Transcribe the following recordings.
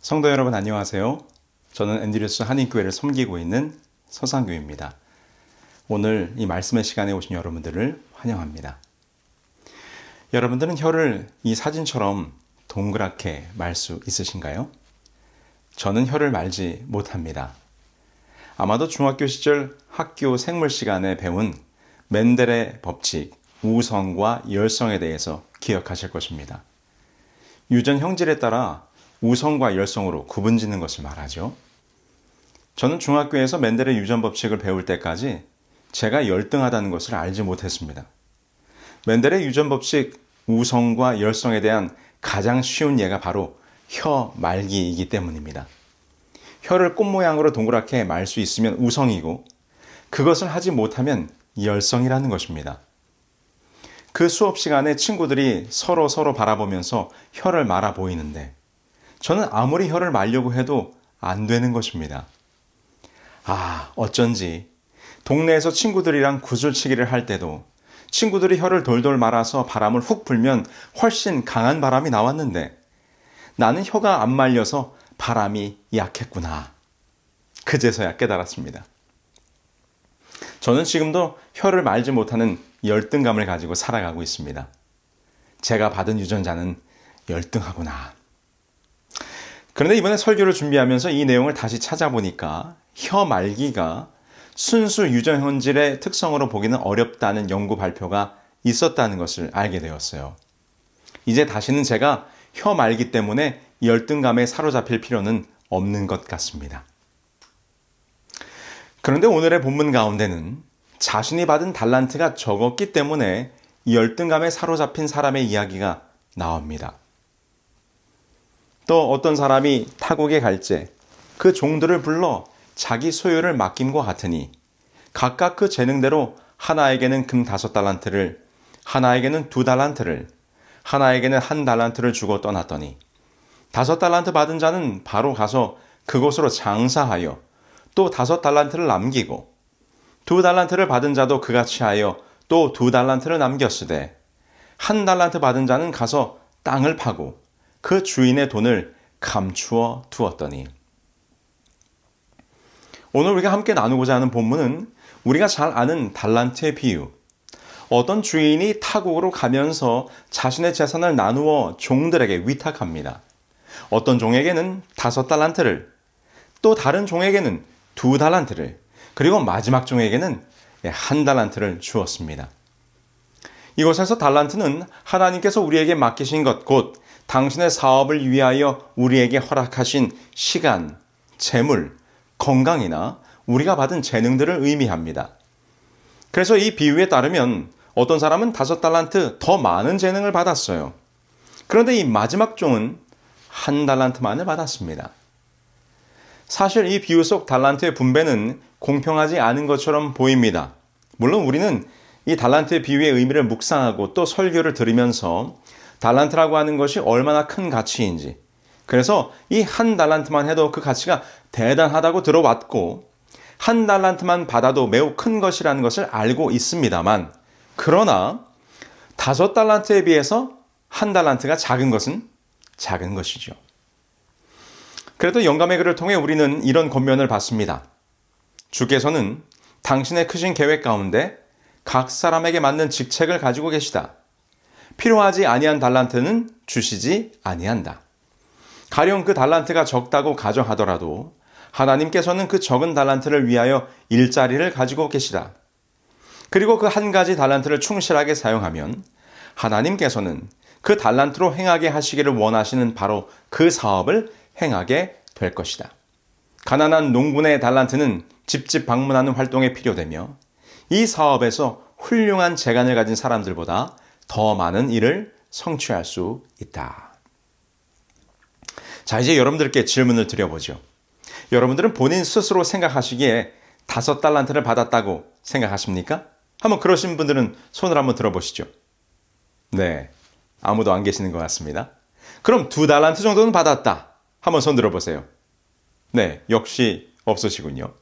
성도 여러분 안녕하세요. 저는 앤드류스 한인교회를 섬기고 있는 서상규입니다. 오늘 이 말씀의 시간에 오신 여러분들을 환영합니다. 여러분들은 혀를 이 사진처럼 동그랗게 말 수 있으신가요? 저는 혀를 말지 못합니다. 아마도 중학교 시절 학교 생물 시간에 배운 멘델의 법칙, 우성과 열성에 대해서 기억하실 것입니다. 유전 형질에 따라 우성과 열성으로 구분짓는 것을 말하죠. 저는 중학교에서 멘델의 유전 법칙을 배울 때까지 제가 열등하다는 것을 알지 못했습니다. 멘델의 유전 법칙, 우성과 열성에 대한 가장 쉬운 예가 바로 혀 말기이기 때문입니다. 혀를 꽃 모양으로 동그랗게 말 수 있으면 우성이고 그것을 하지 못하면 열성이라는 것입니다. 그 수업 시간에 친구들이 서로 바라보면서 혀를 말아 보이는데 저는 아무리 혀를 말려고 해도 안 되는 것입니다. 어쩐지 동네에서 친구들이랑 구슬치기를 할 때도 친구들이 혀를 돌돌 말아서 바람을 훅 불면 훨씬 강한 바람이 나왔는데 나는 혀가 안 말려서 바람이 약했구나. 그제서야 깨달았습니다. 저는 지금도 혀를 말지 못하는 열등감을 가지고 살아가고 있습니다. 제가 받은 유전자는 열등하구나. 그런데 이번에 설교를 준비하면서 이 내용을 다시 찾아보니까 혀 말기가 순수 유전 현질의 특성으로 보기는 어렵다는 연구 발표가 있었다는 것을 알게 되었어요. 이제 다시는 제가 혀 말기 때문에 열등감에 사로잡힐 필요는 없는 것 같습니다. 그런데 오늘의 본문 가운데는 자신이 받은 달란트가 적었기 때문에 열등감에 사로잡힌 사람의 이야기가 나옵니다. 또 어떤 사람이 타국에 갈제 그 종들을 불러 자기 소유를 맡김과 같으니 각각 그 재능대로 하나에게는 금 5달란트를, 하나에게는 2달란트를, 하나에게는 1달란트를 주고 떠났더니 5달란트 받은 자는 바로 가서 그곳으로 장사하여 또 5달란트를 남기고 2달란트를 받은 자도 그같이 하여 또 2달란트를 남겼으되 1달란트 받은 자는 가서 땅을 파고 그 주인의 돈을 감추어 두었더니. 오늘 우리가 함께 나누고자 하는 본문은 우리가 잘 아는 달란트의 비유. 어떤 주인이 타국으로 가면서 자신의 재산을 나누어 종들에게 위탁합니다. 어떤 종에게는 5달란트를, 또 다른 종에게는 2달란트를, 그리고 마지막 종에게는 1달란트를 주었습니다. 이곳에서 달란트는 하나님께서 우리에게 맡기신 것, 곧 당신의 사업을 위하여 우리에게 허락하신 시간, 재물, 건강이나 우리가 받은 재능들을 의미합니다. 그래서 이 비유에 따르면 어떤 사람은 5달란트 더 많은 재능을 받았어요. 그런데 이 마지막 종은 1달란트만을 받았습니다. 사실 이 비유 속 달란트의 분배는 공평하지 않은 것처럼 보입니다. 물론 우리는 이 달란트의 비유의 의미를 묵상하고 또 설교를 들으면서 달란트라고 하는 것이 얼마나 큰 가치인지, 그래서 이 1달란트만 해도 그 가치가 대단하다고 들어왔고 1달란트만 받아도 매우 큰 것이라는 것을 알고 있습니다만, 그러나 5달란트에 비해서 1달란트가 작은 것은 작은 것이죠. 그래도 영감의 글을 통해 우리는 이런 권면을 받습니다. 주께서는 당신의 크신 계획 가운데 각 사람에게 맞는 직책을 가지고 계시다. 필요하지 아니한 달란트는 주시지 아니한다. 가령 그 달란트가 적다고 가정하더라도 하나님께서는 그 적은 달란트를 위하여 일자리를 가지고 계시다. 그리고 그 한 가지 달란트를 충실하게 사용하면 하나님께서는 그 달란트로 행하게 하시기를 원하시는 바로 그 사업을 행하게 될 것이다. 가난한 농군의 달란트는 집집 방문하는 활동에 필요되며 이 사업에서 훌륭한 재간을 가진 사람들보다 더 많은 일을 성취할 수 있다. 자, 이제 여러분들께 질문을 드려보죠. 여러분들은 본인 스스로 생각하시기에 5달란트를 받았다고 생각하십니까? 한번 그러신 분들은 손을 한번 들어보시죠. 네, 아무도 안 계시는 것 같습니다. 그럼 2달란트 정도는 받았다. 한번 손 들어보세요. 네, 역시 없으시군요.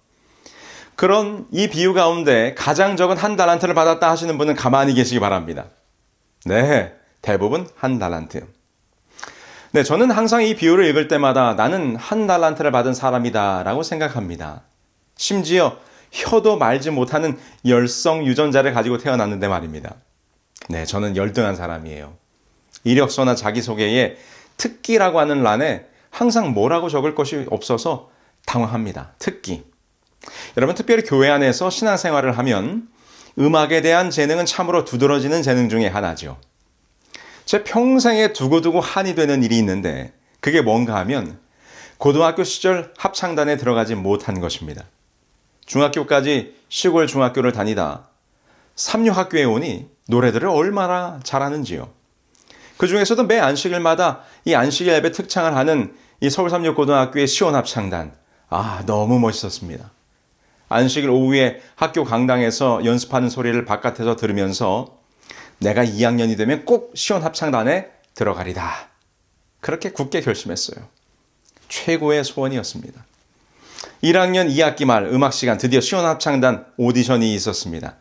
그런 이 비유 가운데 가장 적은 1달란트를 받았다 하시는 분은 가만히 계시기 바랍니다. 네, 대부분 1달란트. 네, 저는 항상 이 비유를 읽을 때마다 나는 한 달란트를 받은 사람이다 라고 생각합니다. 심지어 혀도 말지 못하는 열성 유전자를 가지고 태어났는데 말입니다. 네, 저는 열등한 사람이에요. 이력서나 자기소개에 특기라고 하는 란에 항상 뭐라고 적을 것이 없어서 당황합니다. 특기. 여러분, 특별히 교회 안에서 신앙생활을 하면 음악에 대한 재능은 참으로 두드러지는 재능 중에 하나죠. 제 평생에 두고두고 한이 되는 일이 있는데 그게 뭔가 하면 고등학교 시절 합창단에 들어가지 못한 것입니다. 중학교까지 시골 중학교를 다니다 삼류학교에 오니 노래들을 얼마나 잘하는지요. 그 중에서도 매 안식일마다 이 안식일 예배 특창을 하는 이 서울삼육고등학교의 시원합창단. 너무 멋있었습니다. 안식일 오후에 학교 강당에서 연습하는 소리를 바깥에서 들으면서 내가 2학년이 되면 꼭 시원합창단에 들어가리다. 그렇게 굳게 결심했어요. 최고의 소원이었습니다. 1학년 2학기 말 음악 시간 드디어 시원합창단 오디션이 있었습니다.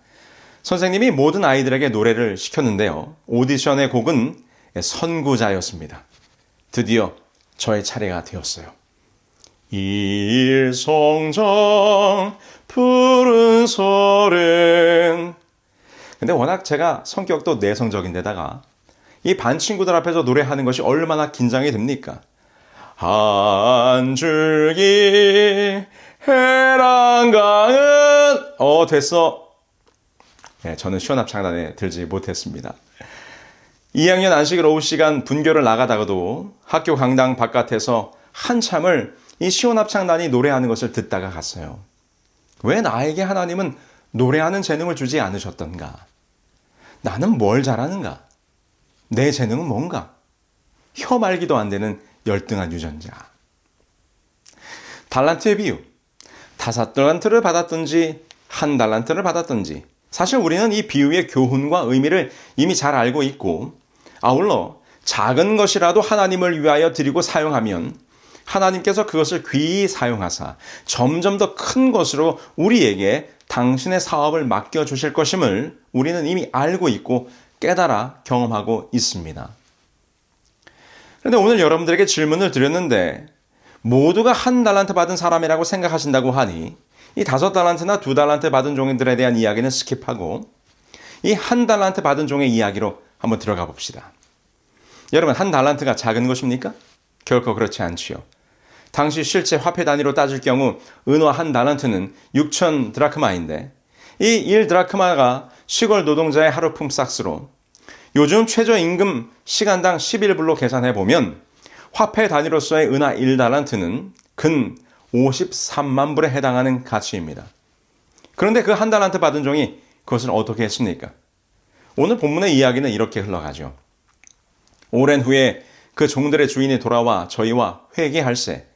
선생님이 모든 아이들에게 노래를 시켰는데요. 오디션의 곡은 선구자였습니다. 드디어 저의 차례가 되었어요. 일성장 푸른 소렌. 근데 워낙 제가 성격도 내성적인데다가 이 반 친구들 앞에서 노래하는 것이 얼마나 긴장이 됩니까? 한 줄기 해랑강은 됐어. 네, 저는 시원합창단에 들지 못했습니다. 2학년 안식일 오후 시간 분교를 나가다가도 학교 강당 바깥에서 한참을 이 시원합창단이 노래하는 것을 듣다가 갔어요. 왜 나에게 하나님은 노래하는 재능을 주지 않으셨던가? 나는 뭘 잘하는가? 내 재능은 뭔가? 혀 말기도 안 되는 열등한 유전자. 달란트의 비유. 5달란트를 받았든지 1달란트를 받았든지 사실 우리는 이 비유의 교훈과 의미를 이미 잘 알고 있고 아울러 작은 것이라도 하나님을 위하여 드리고 사용하면 하나님께서 그것을 귀히 사용하사 점점 더 큰 것으로 우리에게 당신의 사업을 맡겨주실 것임을 우리는 이미 알고 있고 깨달아 경험하고 있습니다. 그런데 오늘 여러분들에게 질문을 드렸는데 모두가 1달란트 받은 사람이라고 생각하신다고 하니 이 5달란트나 2달란트 받은 종들에 대한 이야기는 스킵하고 이 1달란트 받은 종의 이야기로 한번 들어가 봅시다. 여러분, 1달란트가 작은 것입니까? 결코 그렇지 않지요. 당시 실제 화폐 단위로 따질 경우 은화 1달란트는 6천 드라크마인데 이 1드라크마가 시골 노동자의 하루 품삯으로 요즘 최저임금 시간당 11불로 계산해보면 화폐 단위로서의 은화 1달란트는 근 53만 불에 해당하는 가치입니다. 그런데 그 1달란트 받은 종이 그것을 어떻게 했습니까? 오늘 본문의 이야기는 이렇게 흘러가죠. 오랜 후에 그 종들의 주인이 돌아와 저희와 회개할세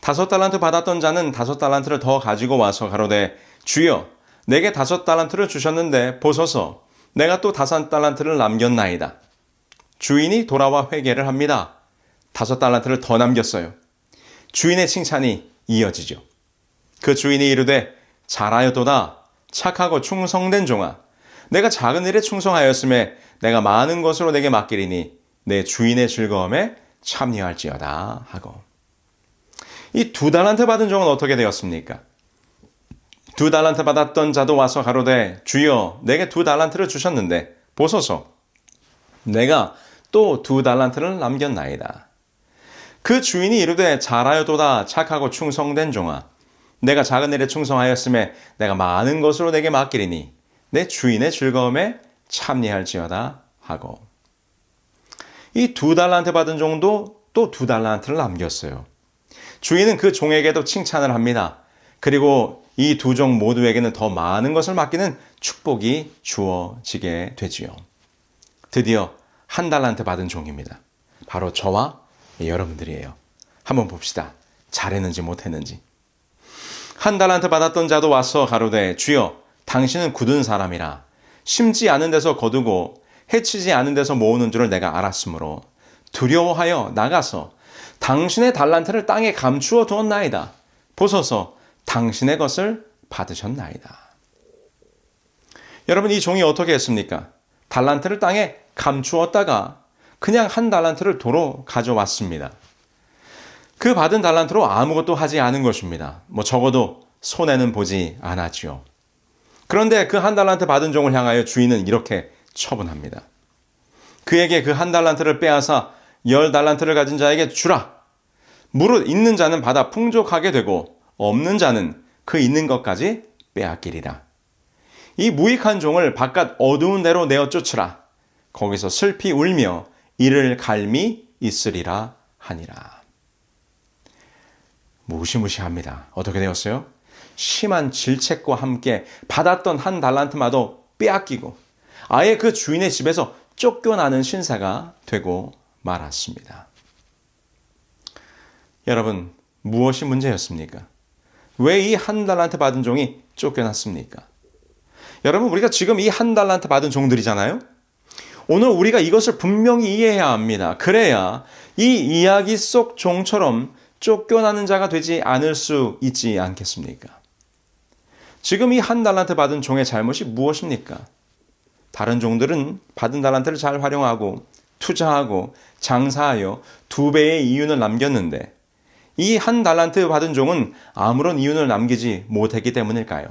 5달란트 받았던 자는 5달란트를 더 가지고 와서 가로되 주여 내게 5달란트를 주셨는데 보소서 내가 또 5달란트를 남겼나이다. 주인이 돌아와 회개를 합니다. 5달란트를 더 남겼어요. 주인의 칭찬이 이어지죠. 그 주인이 이르되 잘하였도다 착하고 충성된 종아 내가 작은 일에 충성하였음에 내가 많은 것으로 내게 맡기리니 내 주인의 즐거움에 참여할지어다 하고 이 2달란트 받은 종은 어떻게 되었습니까? 2달란트 받았던 자도 와서 가로되 주여 내게 2달란트를 주셨는데 보소서 내가 또 2달란트를 남겼나이다. 그 주인이 이르되 잘하여도다 착하고 충성된 종아 내가 작은 일에 충성하였음에 내가 많은 것으로 내게 맡기리니 내 주인의 즐거움에 참여할지어다 하고 이 2달란트 받은 종도 또 2달란트를 남겼어요. 주인은 그 종에게도 칭찬을 합니다. 그리고 이 두 종 모두에게는 더 많은 것을 맡기는 축복이 주어지게 되지요. 드디어 1달란트 받은 종입니다. 바로 저와 여러분들이에요. 한번 봅시다. 잘했는지 못했는지. 1달란트 받았던 자도 와서 가로되 주여 당신은 굳은 사람이라 심지 않은 데서 거두고 해치지 않은 데서 모으는 줄을 내가 알았으므로 두려워하여 나가서 당신의 달란트를 땅에 감추어 두었나이다. 보소서 당신의 것을 받으셨나이다. 여러분 이 종이 어떻게 했습니까? 달란트를 땅에 감추었다가 그냥 한 달란트를 도로 가져왔습니다. 그 받은 달란트로 아무것도 하지 않은 것입니다. 적어도 손해는 보지 않았지요. 그런데 그 한 달란트 받은 종을 향하여 주인은 이렇게 처분합니다. 그에게 그 한 달란트를 빼앗아 10달란트를 가진 자에게 주라. 무릇 있는 자는 받아 풍족하게 되고 없는 자는 그 있는 것까지 빼앗기리라. 이 무익한 종을 바깥 어두운 데로 내어 쫓으라. 거기서 슬피 울며 이를 갈미 있으리라 하니라. 무시무시합니다. 어떻게 되었어요? 심한 질책과 함께 받았던 한 달란트마도 빼앗기고 아예 그 주인의 집에서 쫓겨나는 신세가 되고 말았습니다. 여러분, 무엇이 문제였습니까? 왜 이 한 달란트 받은 종이 쫓겨났습니까? 여러분, 우리가 지금 이 한 달란트 받은 종들이잖아요? 오늘 우리가 이것을 분명히 이해해야 합니다. 그래야 이 이야기 속 종처럼 쫓겨나는 자가 되지 않을 수 있지 않겠습니까? 지금 이 한 달란트 받은 종의 잘못이 무엇입니까? 다른 종들은 받은 달란트를 잘 활용하고 투자하고 장사하여 2배의 이윤을 남겼는데 이 한 달란트 받은 종은 아무런 이윤을 남기지 못했기 때문일까요?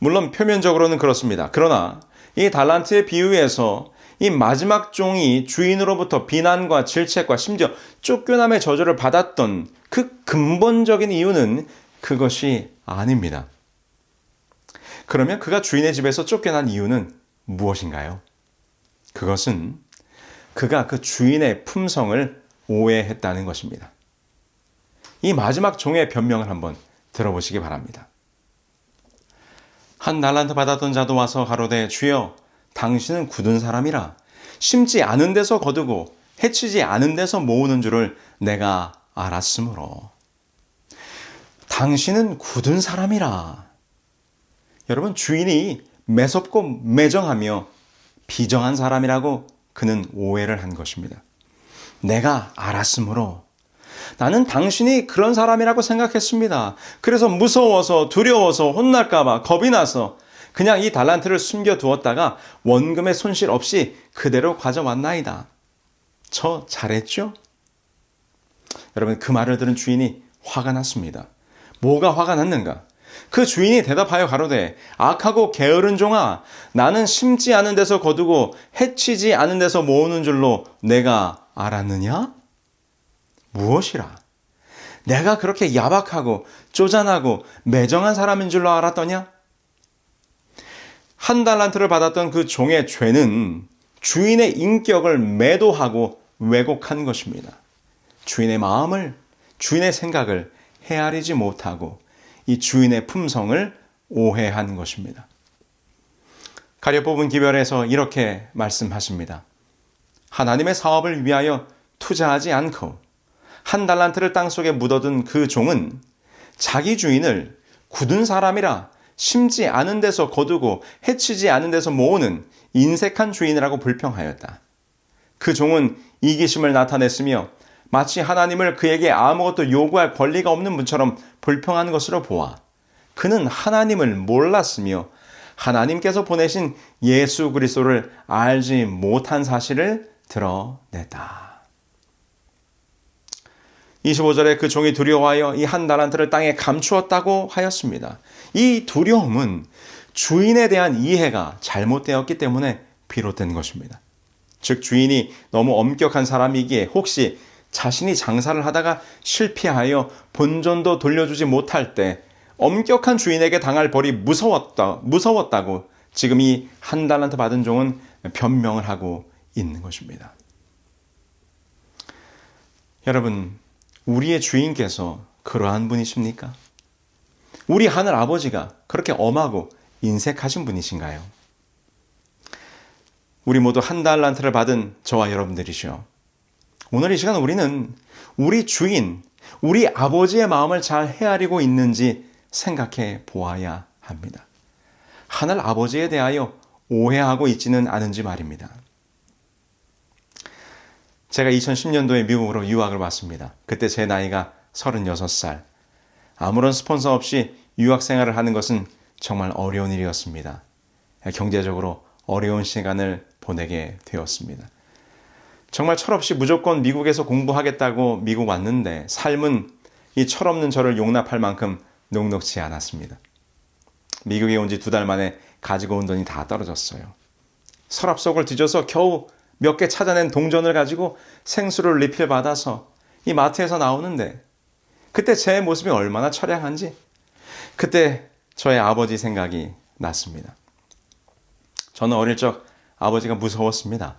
물론 표면적으로는 그렇습니다. 그러나 이 달란트의 비유에서 이 마지막 종이 주인으로부터 비난과 질책과 심지어 쫓겨남의 저주를 받았던 그 근본적인 이유는 그것이 아닙니다. 그러면 그가 주인의 집에서 쫓겨난 이유는 무엇인가요? 그것은 그가 그 주인의 품성을 오해했다는 것입니다. 이 마지막 종의 변명을 한번 들어보시기 바랍니다. 한 달란트 받았던 자도 와서 가로되 주여 당신은 굳은 사람이라 심지 않은 데서 거두고 해치지 않은 데서 모으는 줄을 내가 알았으므로. 당신은 굳은 사람이라. 여러분, 주인이 매섭고 매정하며 비정한 사람이라고 그는 오해를 한 것입니다. 내가 알았으므로. 나는 당신이 그런 사람이라고 생각했습니다. 그래서 무서워서 두려워서 혼날까봐 겁이 나서 그냥 이 달란트를 숨겨두었다가 원금의 손실 없이 그대로 가져왔나이다. 저 잘했죠? 여러분, 그 말을 들은 주인이 화가 났습니다. 뭐가 화가 났는가? 그 주인이 대답하여 가로되 악하고 게으른 종아, 나는 심지 않은 데서 거두고 해치지 않은 데서 모으는 줄로 내가 알았느냐? 무엇이라? 내가 그렇게 야박하고 쪼잔하고 매정한 사람인 줄로 알았더냐? 한 달란트를 받았던 그 종의 죄는 주인의 인격을 매도하고 왜곡한 것입니다. 주인의 마음을, 주인의 생각을 헤아리지 못하고 이 주인의 품성을 오해한 것입니다. 가려 뽑은 기별에서 이렇게 말씀하십니다. 하나님의 사업을 위하여 투자하지 않고 한 달란트를 땅속에 묻어둔 그 종은 자기 주인을 굳은 사람이라 심지 않은 데서 거두고 해치지 않은 데서 모으는 인색한 주인이라고 불평하였다. 그 종은 이기심을 나타냈으며 마치 하나님을 그에게 아무것도 요구할 권리가 없는 분처럼 불평하는 것으로 보아 그는 하나님을 몰랐으며 하나님께서 보내신 예수 그리스도를 알지 못한 사실을 드러냈다. 25절에 그 종이 두려워하여 이 한 달란트를 땅에 감추었다고 하였습니다. 이 두려움은 주인에 대한 이해가 잘못되었기 때문에 비롯된 것입니다. 즉 주인이 너무 엄격한 사람이기에 혹시 자신이 장사를 하다가 실패하여 본전도 돌려주지 못할 때 엄격한 주인에게 당할 벌이 무서웠다고 지금 이 한 달란트 받은 종은 변명을 하고 있는 것입니다. 여러분, 우리의 주인께서 그러한 분이십니까? 우리 하늘 아버지가 그렇게 엄하고 인색하신 분이신가요? 우리 모두 한 달란트를 받은 저와 여러분들이시오. 오늘 이 시간 우리는 우리 주인, 우리 아버지의 마음을 잘 헤아리고 있는지 생각해 보아야 합니다. 하늘 아버지에 대하여 오해하고 있지는 않은지 말입니다. 제가 2010년도에 미국으로 유학을 왔습니다. 그때 제 나이가 36살. 아무런 스폰서 없이 유학 생활을 하는 것은 정말 어려운 일이었습니다. 경제적으로 어려운 시간을 보내게 되었습니다. 정말 철없이 무조건 미국에서 공부하겠다고 미국 왔는데 삶은 이 철없는 저를 용납할 만큼 녹록지 않았습니다. 미국에 온 지 2달 만에 가지고 온 돈이 다 떨어졌어요. 서랍 속을 뒤져서 겨우 몇 개 찾아낸 동전을 가지고 생수를 리필 받아서 이 마트에서 나오는데 그때 제 모습이 얼마나 처량한지 그때 저의 아버지 생각이 났습니다. 저는 어릴 적 아버지가 무서웠습니다.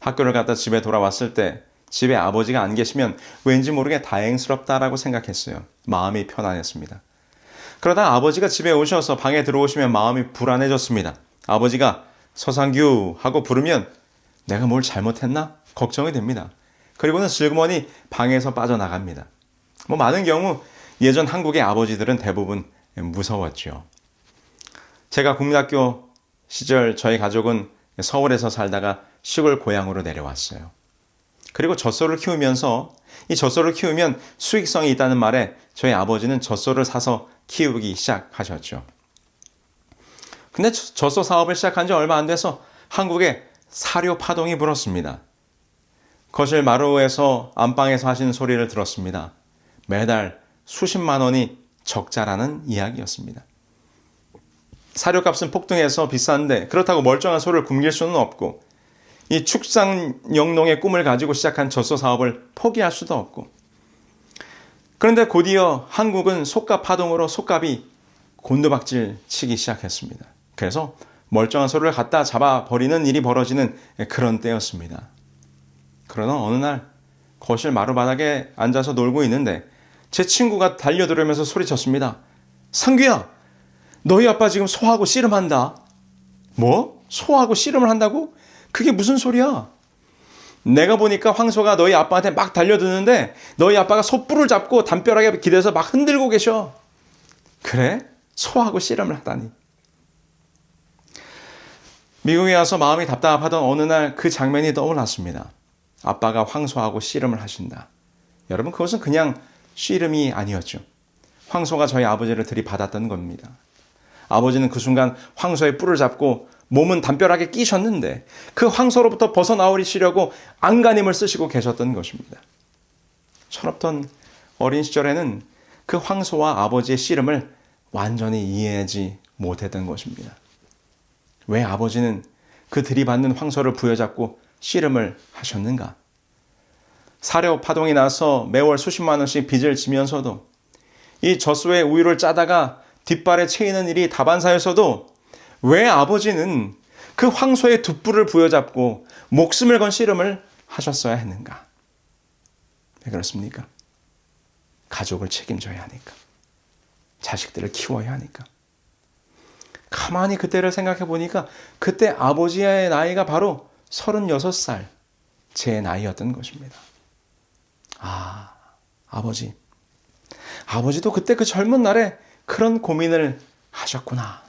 학교를 갔다 집에 돌아왔을 때 집에 아버지가 안 계시면 왠지 모르게 다행스럽다라고 생각했어요. 마음이 편안했습니다. 그러다 아버지가 집에 오셔서 방에 들어오시면 마음이 불안해졌습니다. 아버지가 서상규 하고 부르면 내가 뭘 잘못했나? 걱정이 됩니다. 그리고는 슬그머니 방에서 빠져나갑니다. 많은 경우 예전 한국의 아버지들은 대부분 무서웠죠. 제가 국민학교 시절 저희 가족은 서울에서 살다가 시골 고향으로 내려왔어요. 그리고 젖소를 키우면서 이 젖소를 키우면 수익성이 있다는 말에 저희 아버지는 젖소를 사서 키우기 시작하셨죠. 근데 젖소 사업을 시작한 지 얼마 안 돼서 한국에 사료 파동이 불었습니다. 거실 마루에서 안방에서 하시는 소리를 들었습니다. 매달 수십만 원이 적자라는 이야기였습니다. 사료값은 폭등해서 비싼데 그렇다고 멀쩡한 소를 굶길 수는 없고 이 축산 영농의 꿈을 가지고 시작한 젖소 사업을 포기할 수도 없고 그런데 곧이어 한국은 속값 파동으로 속값이 곤두박질 치기 시작했습니다. 그래서 멀쩡한 소를 갖다 잡아버리는 일이 벌어지는 그런 때였습니다. 그러나 어느 날 거실 마루바닥에 앉아서 놀고 있는데 제 친구가 달려들으면서 소리쳤습니다. 상규야, 너희 아빠 지금 소하고 씨름한다. 뭐? 소하고 씨름을 한다고? 그게 무슨 소리야? 내가 보니까 황소가 너희 아빠한테 막 달려드는데 너희 아빠가 소뿔을 잡고 담벼락에 기대서 막 흔들고 계셔. 그래? 소하고 씨름을 하다니. 미국에 와서 마음이 답답하던 어느 날 그 장면이 떠올랐습니다. 아빠가 황소하고 씨름을 하신다. 여러분, 그것은 그냥 씨름이 아니었죠. 황소가 저희 아버지를 들이받았던 겁니다. 아버지는 그 순간 황소의 뿔을 잡고 몸은 담벼락에 끼셨는데 그 황소로부터 벗어나오시려고 안간힘을 쓰시고 계셨던 것입니다. 철없던 어린 시절에는 그 황소와 아버지의 씨름을 완전히 이해하지 못했던 것입니다. 왜 아버지는 그 들이받는 황소를 부여잡고 씨름을 하셨는가? 사료 파동이 나서 매월 수십만 원씩 빚을 지면서도 이 젖소에 우유를 짜다가 뒷발에 채이는 일이 다반사였어도 왜 아버지는 그 황소의 두 뿔을 부여잡고 목숨을 건 씨름을 하셨어야 했는가? 왜 그렇습니까? 가족을 책임져야 하니까. 자식들을 키워야 하니까. 가만히 그때를 생각해 보니까 그때 아버지의 나이가 바로 36살 제 나이였던 것입니다. 아, 아버지. 아버지도 그때 그 젊은 날에 그런 고민을 하셨구나.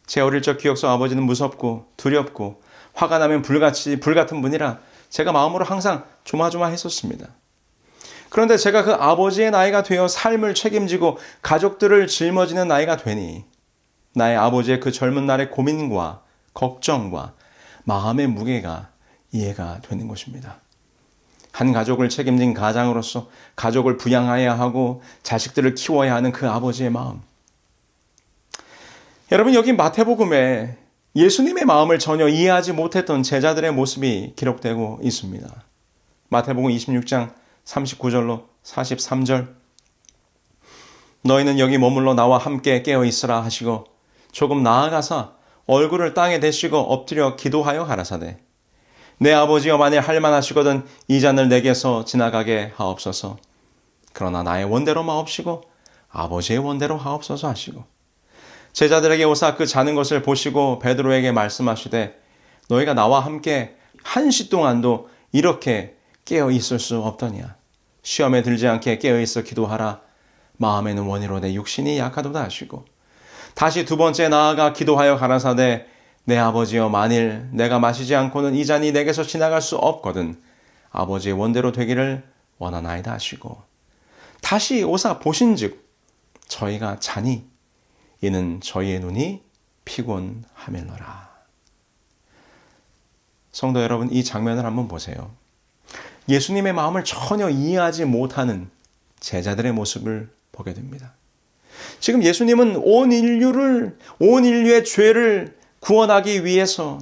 제 어릴 적 기억 속 아버지는 무섭고 두렵고 화가 나면 불같은 분이라 제가 마음으로 항상 조마조마했었습니다. 그런데 제가 그 아버지의 나이가 되어 삶을 책임지고 가족들을 짊어지는 나이가 되니 나의 아버지의 그 젊은 날의 고민과 걱정과 마음의 무게가 이해가 되는 것입니다. 한 가족을 책임진 가장으로서 가족을 부양해야 하고 자식들을 키워야 하는 그 아버지의 마음. 여러분, 여기 마태복음에 예수님의 마음을 전혀 이해하지 못했던 제자들의 모습이 기록되고 있습니다. 마태복음 26장 39절로 43절. 너희는 여기 머물러 나와 함께 깨어 있으라 하시고 조금 나아가사 얼굴을 땅에 대시고 엎드려 기도하여 가라사대 내 아버지여 만일 할만하시거든 이 잔을 내게서 지나가게 하옵소서. 그러나 나의 원대로 마옵시고 아버지의 원대로 하옵소서 하시고 제자들에게 오사 그 자는 것을 보시고 베드로에게 말씀하시되 너희가 나와 함께 한 시 동안도 이렇게 깨어 있을 수 없더냐. 시험에 들지 않게 깨어 있어 기도하라. 마음에는 원이로되 육신이 약하도다 하시고 다시 두 번째 나아가 기도하여 가라사대 내 아버지여 만일 내가 마시지 않고는 이 잔이 내게서 지나갈 수 없거든 아버지의 원대로 되기를 원하나이다 하시고 다시 오사 보신즉 저희가 자니 이는 저희의 눈이 피곤하밀러라. 성도 여러분, 이 장면을 한번 보세요. 예수님의 마음을 전혀 이해하지 못하는 제자들의 모습을 보게 됩니다. 지금 예수님은 온 인류의 죄를 구원하기 위해서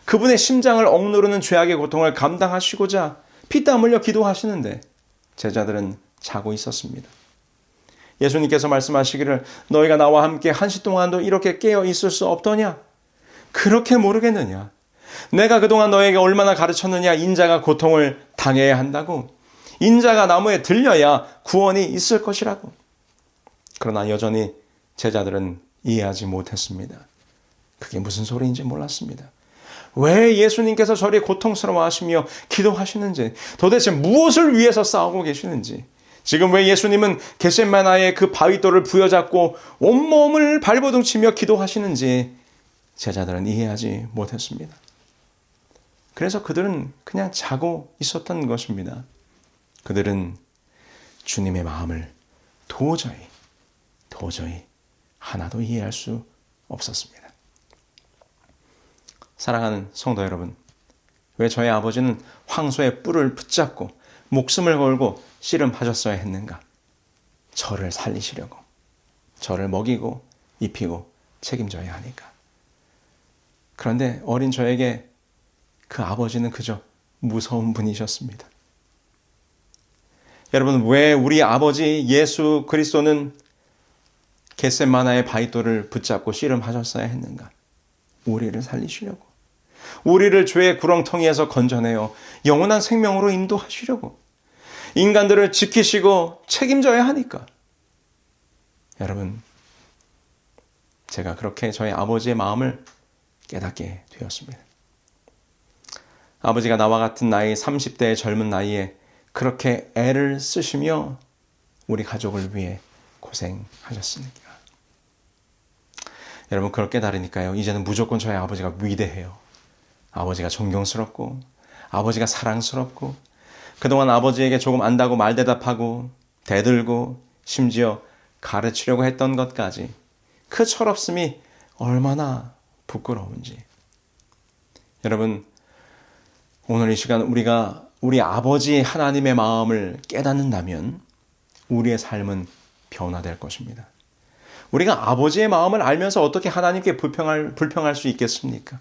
그분의 심장을 억누르는 죄악의 고통을 감당하시고자 피땀 흘려 기도하시는데 제자들은 자고 있었습니다. 예수님께서 말씀하시기를 너희가 나와 함께 1시 동안도 이렇게 깨어 있을 수 없더냐? 그렇게 모르겠느냐? 내가 그동안 너에게 얼마나 가르쳤느냐? 인자가 고통을 당해야 한다고. 인자가 나무에 들려야 구원이 있을 것이라고. 그러나 여전히 제자들은 이해하지 못했습니다. 그게 무슨 소리인지 몰랐습니다. 왜 예수님께서 저리 고통스러워 하시며 기도하시는지, 도대체 무엇을 위해서 싸우고 계시는지, 지금 왜 예수님은 겟세마나의 그 바위돌을 부여잡고 온몸을 발버둥치며 기도하시는지 제자들은 이해하지 못했습니다. 그래서 그들은 그냥 자고 있었던 것입니다. 그들은 주님의 마음을 도저히 하나도 이해할 수 없었습니다. 사랑하는 성도 여러분, 왜 저희 아버지는 황소의 뿔을 붙잡고 목숨을 걸고 씨름하셨어야 했는가? 저를 살리시려고, 저를 먹이고 입히고 책임져야 하니까. 그런데 어린 저에게 그 아버지는 그저 무서운 분이셨습니다. 여러분, 왜 우리 아버지 예수 그리스도는 겟세마나의 바위돌을 붙잡고 씨름하셨어야 했는가? 우리를 살리시려고, 우리를 죄의 구렁텅이에서 건져내어 영원한 생명으로 인도하시려고, 인간들을 지키시고 책임져야 하니까. 여러분, 제가 그렇게 저희 아버지의 마음을 깨닫게 되었습니다. 아버지가 나와 같은 나이 30대의 젊은 나이에 그렇게 애를 쓰시며 우리 가족을 위해 고생하셨으니까. 여러분, 그걸 깨달으니까요, 이제는 무조건 저희 아버지가 위대해요. 아버지가 존경스럽고, 아버지가 사랑스럽고, 그동안 아버지에게 조금 안다고 말대답하고 대들고 심지어 가르치려고 했던 것까지, 그 철없음이 얼마나 부끄러운지. 여러분, 오늘 이 시간 우리가 우리 아버지 하나님의 마음을 깨닫는다면 우리의 삶은 변화될 것입니다. 우리가 아버지의 마음을 알면서 어떻게 하나님께 불평할 수 있겠습니까?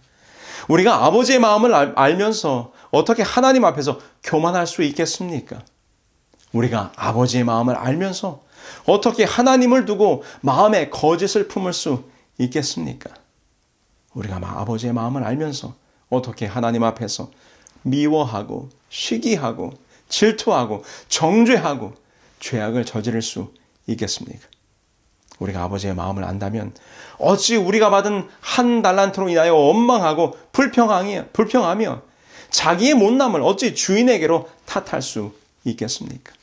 우리가 아버지의 마음을 알면서 어떻게 하나님 앞에서 교만할 수 있겠습니까? 우리가 아버지의 마음을 알면서 어떻게 하나님을 두고 마음에 거짓을 품을 수 있겠습니까? 우리가 아버지의 마음을 알면서 어떻게 하나님 앞에서 미워하고 시기하고 질투하고 정죄하고 죄악을 저지를 수 있겠습니까? 우리가 아버지의 마음을 안다면 어찌 우리가 받은 1달란트로 인하여 원망하고 불평하며 자기의 못남을 어찌 주인에게로 탓할 수 있겠습니까?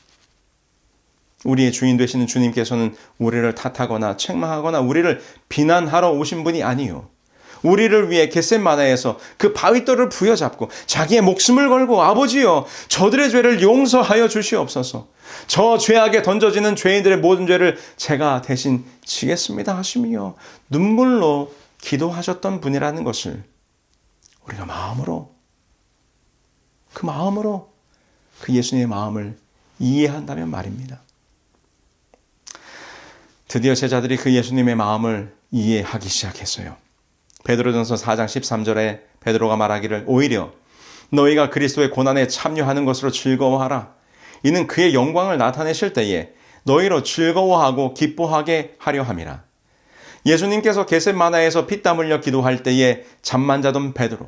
우리의 주인 되시는 주님께서는 우리를 탓하거나 책망하거나 우리를 비난하러 오신 분이 아니요, 우리를 위해 겟세마나에서 그 바위돌을 부여잡고 자기의 목숨을 걸고 아버지여 저들의 죄를 용서하여 주시옵소서, 저 죄악에 던져지는 죄인들의 모든 죄를 제가 대신 지겠습니다 하시며 눈물로 기도하셨던 분이라는 것을 우리가 마음으로 그 예수님의 마음을 이해한다면 말입니다. 드디어 제자들이 그 예수님의 마음을 이해하기 시작했어요. 베드로전서 4장 13절에 베드로가 말하기를 오히려 너희가 그리스도의 고난에 참여하는 것으로 즐거워하라. 이는 그의 영광을 나타내실 때에 너희로 즐거워하고 기뻐하게 하려 함이라. 예수님께서 겟세마나에서 피땀 흘려 기도할 때에 잠만 자던 베드로,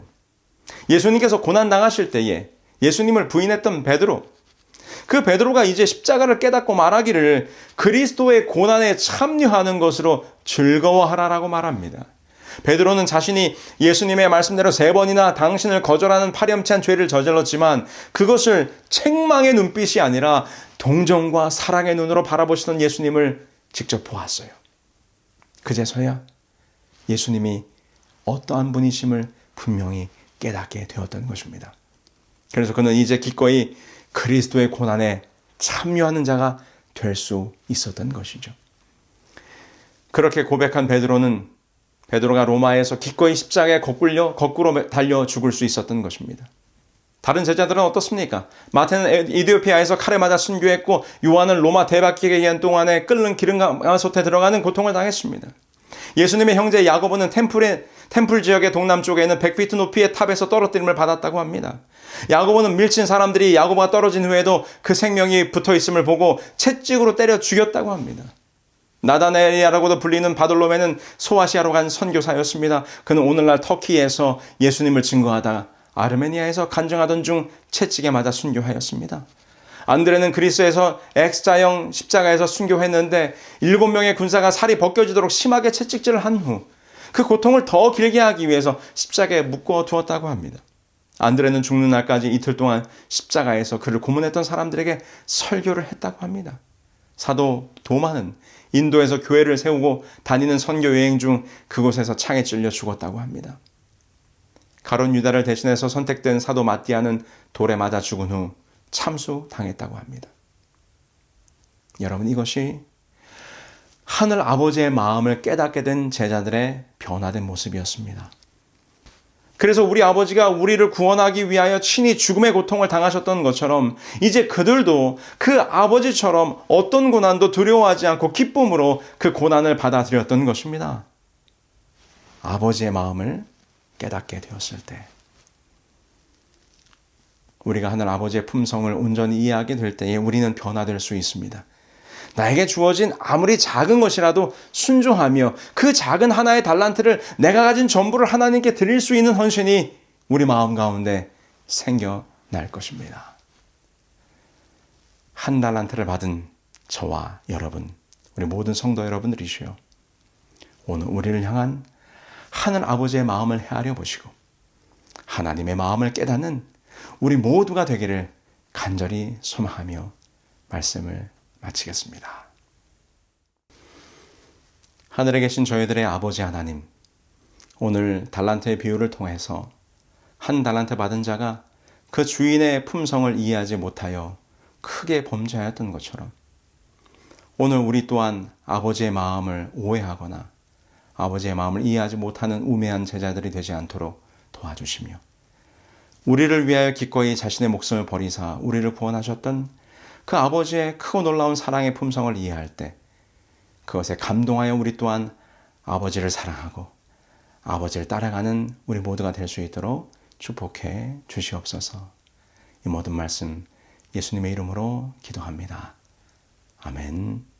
예수님께서 고난당하실 때에 예수님을 부인했던 베드로, 그 베드로가 이제 십자가를 깨닫고 말하기를 그리스도의 고난에 참여하는 것으로 즐거워하라라고 말합니다. 베드로는 자신이 예수님의 말씀대로 3번이나 당신을 거절하는 파렴치한 죄를 저질렀지만 그것을 책망의 눈빛이 아니라 동정과 사랑의 눈으로 바라보시던 예수님을 직접 보았어요. 그제서야 예수님이 어떠한 분이심을 분명히 깨닫게 되었던 것입니다. 그래서 그는 이제 기꺼이 그리스도의 고난에 참여하는 자가 될 수 있었던 것이죠. 그렇게 고백한 베드로는 베드로가 로마에서 기꺼이 십자가에 거꾸로 달려 죽을 수 있었던 것입니다. 다른 제자들은 어떻습니까? 마태는 이디오피아에서 칼에 맞아 순교했고 요한은 로마 대박기계 기간 동안에 끓는 기름가마솥에 들어가는 고통을 당했습니다. 예수님의 형제 야고보는 템플 지역의 동남쪽에 있는 100피트 높이의 탑에서 떨어뜨림을 받았다고 합니다. 야고보는 밀친 사람들이 야고보가 떨어진 후에도 그 생명이 붙어있음을 보고 채찍으로 때려 죽였다고 합니다. 나다나엘이라고도 불리는 바돌로메는 소아시아로 간 선교사였습니다. 그는 오늘날 터키에서 예수님을 증거하다 아르메니아에서 간증하던 중 채찍에 맞아 순교하였습니다. 안드레는 그리스에서 X자형 십자가에서 순교했는데 7명의 군사가 살이 벗겨지도록 심하게 채찍질을 한 후 그 고통을 더 길게 하기 위해서 십자가에 묶어 두었다고 합니다. 안드레는 죽는 날까지 이틀 동안 십자가에서 그를 고문했던 사람들에게 설교를 했다고 합니다. 사도 도마는 인도에서 교회를 세우고 다니는 선교 여행 중 그곳에서 창에 찔려 죽었다고 합니다. 가룟 유다를 대신해서 선택된 사도 마띠아는 돌에 맞아 죽은 후 참수당했다고 합니다. 여러분, 이것이 하늘 아버지의 마음을 깨닫게 된 제자들의 변화된 모습이었습니다. 그래서 우리 아버지가 우리를 구원하기 위하여 친히 죽음의 고통을 당하셨던 것처럼 이제 그들도 그 아버지처럼 어떤 고난도 두려워하지 않고 기쁨으로 그 고난을 받아들였던 것입니다. 아버지의 마음을 깨닫게 되었을 때 우리가 하늘 아버지의 품성을 온전히 이해하게 될 때에 우리는 변화될 수 있습니다. 나에게 주어진 아무리 작은 것이라도 순종하며 그 작은 하나의 달란트를 내가 가진 전부를 하나님께 드릴 수 있는 헌신이 우리 마음 가운데 생겨날 것입니다. 한 달란트를 받은 저와 여러분, 우리 모든 성도 여러분들이시요, 오늘 우리를 향한 하늘 아버지의 마음을 헤아려 보시고 하나님의 마음을 깨닫는 우리 모두가 되기를 간절히 소망하며 말씀을 마치겠습니다. 하늘에 계신 저희들의 아버지 하나님, 오늘 달란트의 비유를 통해서 한 달란트 받은 자가 그 주인의 품성을 이해하지 못하여 크게 범죄하였던 것처럼 오늘 우리 또한 아버지의 마음을 오해하거나 아버지의 마음을 이해하지 못하는 우매한 제자들이 되지 않도록 도와주시며 우리를 위하여 기꺼이 자신의 목숨을 버리사 우리를 구원하셨던 그 아버지의 크고 놀라운 사랑의 품성을 이해할 때 그것에 감동하여 우리 또한 아버지를 사랑하고 아버지를 따라가는 우리 모두가 될 수 있도록 축복해 주시옵소서. 이 모든 말씀 예수님의 이름으로 기도합니다. 아멘.